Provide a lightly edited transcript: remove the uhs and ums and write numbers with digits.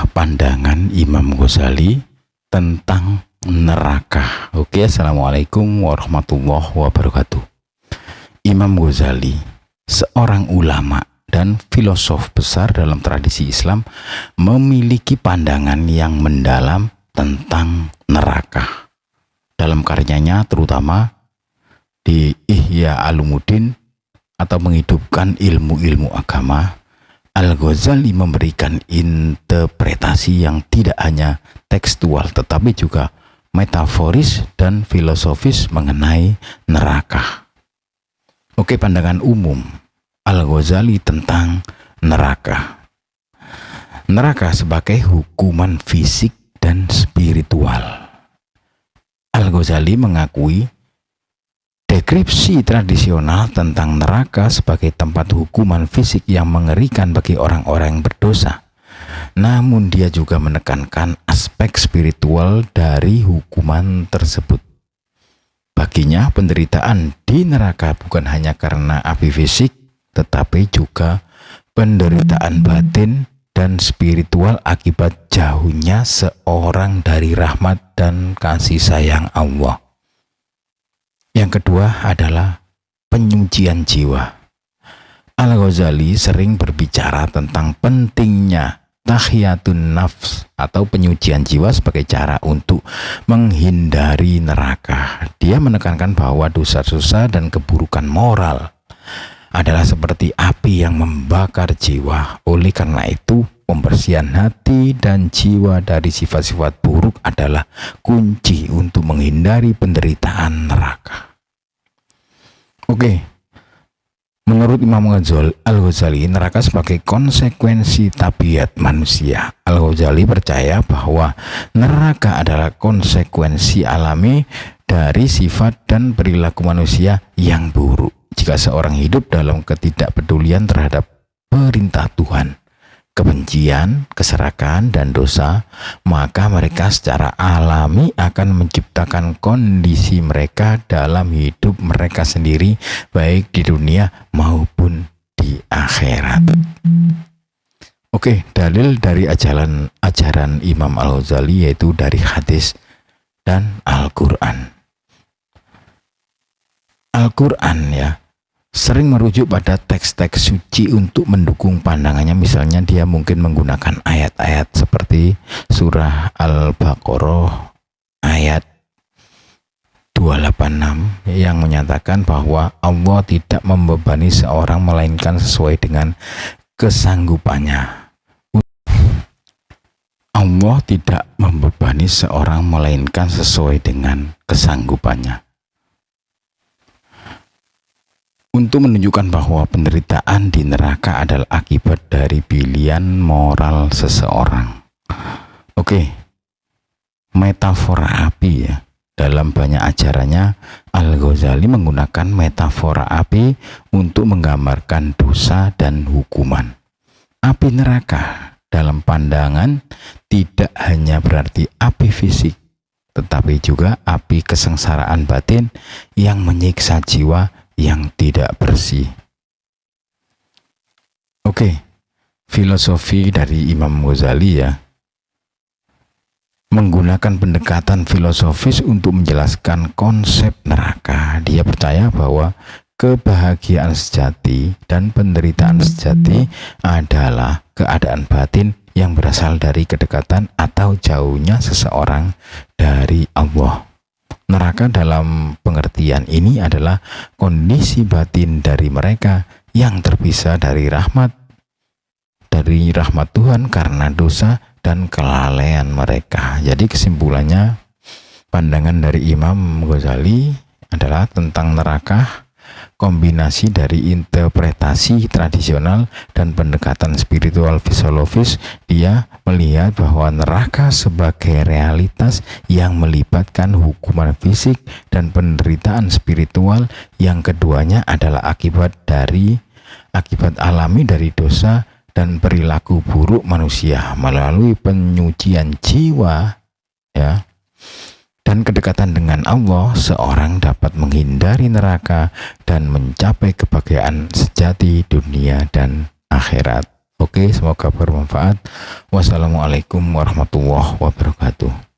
adalah pandangan Imam Ghazali tentang neraka. Oke, assalamualaikum warahmatullahi wabarakatuh. Imam Ghazali, seorang ulama dan filosof besar dalam tradisi Islam, memiliki pandangan yang mendalam tentang neraka. Dalam karyanya terutama di Ihya Ulumuddin atau menghidupkan ilmu-ilmu agama, Al-Ghazali memberikan interpretasi yang tidak hanya tekstual tetapi juga metaforis dan filosofis mengenai neraka. Oke, pandangan umum Al-Ghazali tentang neraka. Neraka sebagai hukuman fisik dan spiritual. Al-Ghazali mengakui deskripsi tradisional tentang neraka sebagai tempat hukuman fisik yang mengerikan bagi orang-orang yang berdosa. Namun dia juga menekankan aspek spiritual dari hukuman tersebut. Baginya penderitaan di neraka bukan hanya karena api fisik, tetapi juga penderitaan batin dan spiritual akibat jauhnya seorang dari rahmat dan kasih sayang Allah. Yang kedua adalah penyucian jiwa. Al-Ghazali sering berbicara tentang pentingnya tahiyatun nafs atau penyucian jiwa sebagai cara untuk menghindari neraka. Dia menekankan bahwa dosa-dosa dan keburukan moral adalah seperti api yang membakar jiwa. Oleh karena itu, pembersihan hati dan jiwa dari sifat-sifat buruk adalah kunci untuk menghindari penderitaan neraka. Oke, menurut Imam Al-Ghazali, neraka sebagai konsekuensi tabiat manusia. Al-Ghazali percaya bahwa neraka adalah konsekuensi alami dari sifat dan perilaku manusia yang buruk. Jika seorang hidup dalam ketidakpedulian terhadap perintah Tuhan, kebencian, keserakan, dan dosa, maka mereka secara alami akan menciptakan kondisi mereka dalam hidup mereka sendiri, baik di dunia maupun di akhirat. Oke, dalil dari ajaran Imam Al-Ghazali yaitu dari hadis dan Al-Quran. Al-Quran sering merujuk pada teks-teks suci untuk mendukung pandangannya. Misalnya dia mungkin menggunakan ayat-ayat seperti surah Al-Baqarah ayat 286 yang menyatakan bahwa Allah tidak membebani seorang melainkan sesuai dengan kesanggupannya. Allah tidak membebani seorang melainkan sesuai dengan kesanggupannya. Untuk menunjukkan bahwa penderitaan di neraka adalah akibat dari pilihan moral seseorang. Oke, metafora api dalam banyak ajarannya, Al-Ghazali menggunakan metafora api untuk menggambarkan dosa dan hukuman. Api neraka dalam pandangan tidak hanya berarti api fisik, tetapi juga api kesengsaraan batin yang menyiksa jiwa yang tidak bersih. Oke, filosofi dari Imam Ghazali menggunakan pendekatan filosofis untuk menjelaskan konsep neraka. Dia percaya bahwa kebahagiaan sejati dan penderitaan sejati adalah keadaan batin yang berasal dari kedekatan atau jauhnya seseorang dari Allah. Neraka dalam pengertian ini adalah kondisi batin dari mereka yang terpisah dari rahmat Tuhan karena dosa dan kelalaian mereka. Jadi kesimpulannya, pandangan dari Imam Ghazali adalah tentang neraka kombinasi dari interpretasi tradisional dan pendekatan spiritual filosofis. Dia melihat bahwa neraka sebagai realitas yang melibatkan hukuman fisik dan penderitaan spiritual, yang keduanya adalah akibat alami dari dosa dan perilaku buruk manusia. Melalui penyucian jiwa dan kedekatan dengan Allah, seorang dapat menghindari neraka dan mencapai kebahagiaan sejati dunia dan akhirat. Oke, semoga bermanfaat. Wassalamualaikum warahmatullahi wabarakatuh.